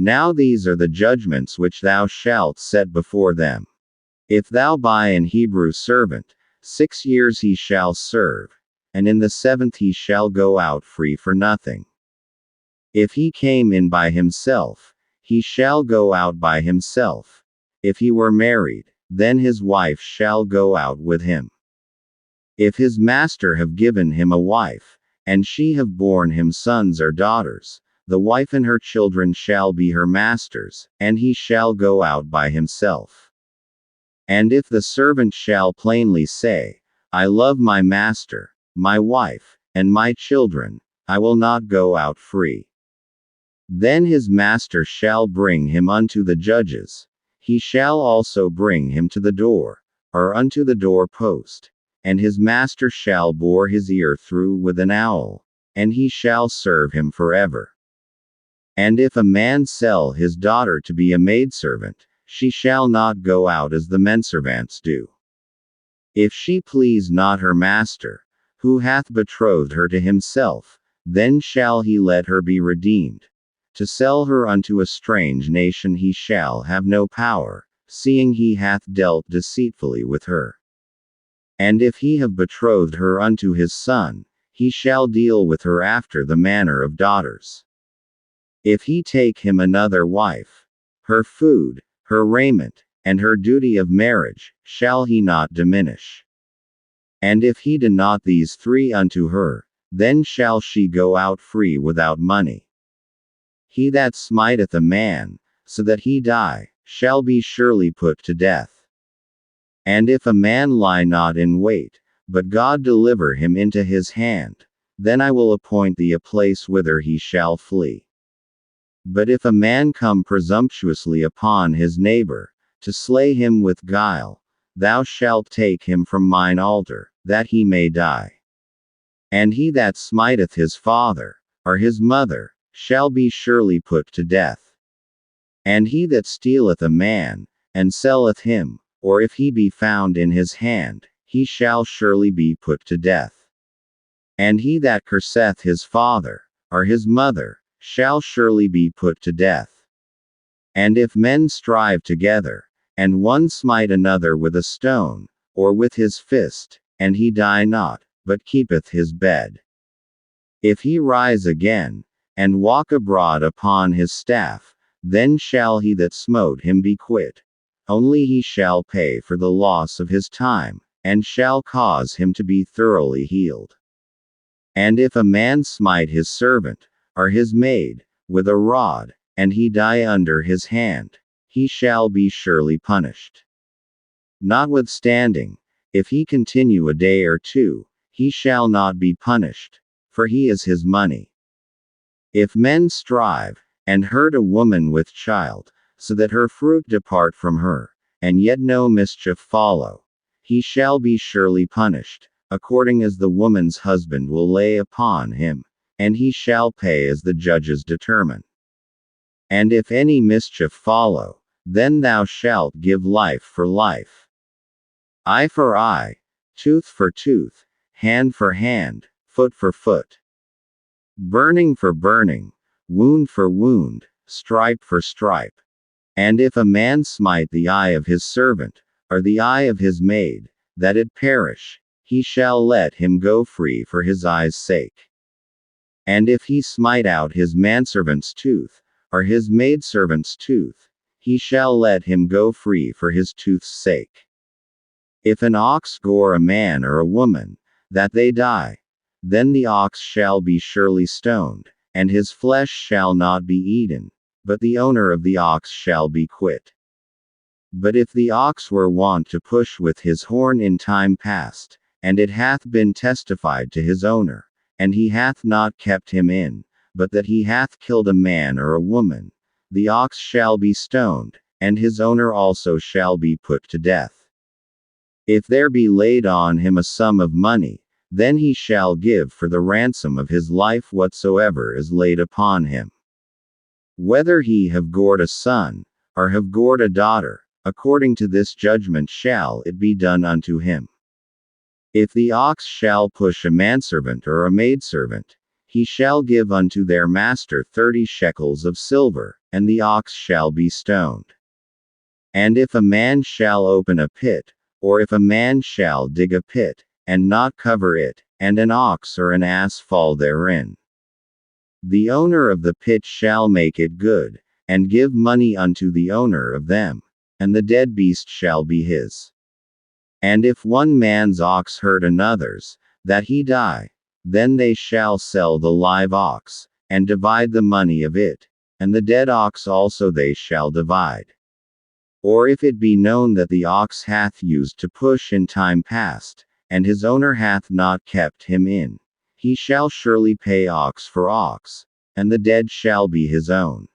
Now these are the judgments which thou shalt set before them. If thou buy an Hebrew servant, 6 years he shall serve, and in the 7th he shall go out free for nothing. If he came in by himself, he shall go out by himself. If he were married, then his wife shall go out with him. If his master have given him a wife, and she have borne him sons or daughters, the wife and her children shall be her master's, and he shall go out by himself. And if the servant shall plainly say, I love my master, my wife, and my children, I will not go out free. Then his master shall bring him unto the judges. He shall also bring him to the door, or unto the door post, and his master shall bore his ear through with an awl, and he shall serve him forever. And if a man sell his daughter to be a maidservant, she shall not go out as the menservants do. If she please not her master, who hath betrothed her to himself, then shall he let her be redeemed. To sell her unto a strange nation he shall have no power, seeing he hath dealt deceitfully with her. And if he have betrothed her unto his son, he shall deal with her after the manner of daughters. If he take him another wife, her food, her raiment, and her duty of marriage, shall he not diminish. And if he do not these 3 unto her, then shall she go out free without money. He that smiteth a man, so that he die, shall be surely put to death. And if a man lie not in wait, but God deliver him into his hand, then I will appoint thee a place whither he shall flee. But if a man come presumptuously upon his neighbor, to slay him with guile, thou shalt take him from mine altar, that he may die. And he that smiteth his father, or his mother, shall be surely put to death. And he that stealeth a man, and selleth him, or if he be found in his hand, he shall surely be put to death. And he that curseth his father, or his mother, shall surely be put to death. And if men strive together, and one smite another with a stone, or with his fist, and he die not, but keepeth his bed. If he rise again, and walk abroad upon his staff, then shall he that smote him be quit. Only he shall pay for the loss of his time, and shall cause him to be thoroughly healed. And if a man smite his servant, or his maid, with a rod, and he die under his hand, he shall be surely punished. Notwithstanding, if he continue a day or 2, he shall not be punished, for he is his money. If men strive, and hurt a woman with child, so that her fruit depart from her, and yet no mischief follow, he shall be surely punished, according as the woman's husband will lay upon him, and he shall pay as the judges determine. And if any mischief follow, then thou shalt give life for life, eye for eye, tooth for tooth, hand for hand, foot for foot, burning for burning, wound for wound, stripe for stripe. And if a man smite the eye of his servant, or the eye of his maid, that it perish, he shall let him go free for his eye's sake. And if he smite out his manservant's tooth, or his maidservant's tooth, he shall let him go free for his tooth's sake. If an ox gore a man or a woman, that they die, then the ox shall be surely stoned, and his flesh shall not be eaten, but the owner of the ox shall be quit. But if the ox were wont to push with his horn in time past, and it hath been testified to his owner, and he hath not kept him in, but that he hath killed a man or a woman, the ox shall be stoned, and his owner also shall be put to death. If there be laid on him a sum of money, then he shall give for the ransom of his life whatsoever is laid upon him. Whether he have gored a son, or have gored a daughter, according to this judgment shall it be done unto him. If the ox shall push a manservant or a maidservant, he shall give unto their master 30 shekels of silver, and the ox shall be stoned. And if a man shall open a pit, or if a man shall dig a pit, and not cover it, and an ox or an ass fall therein, the owner of the pit shall make it good, and give money unto the owner of them, and the dead beast shall be his. And if one man's ox hurt another's, that he die, then they shall sell the live ox, and divide the money of it, and the dead ox also they shall divide. Or if it be known that the ox hath used to push in time past, and his owner hath not kept him in, he shall surely pay ox for ox, and the dead shall be his own.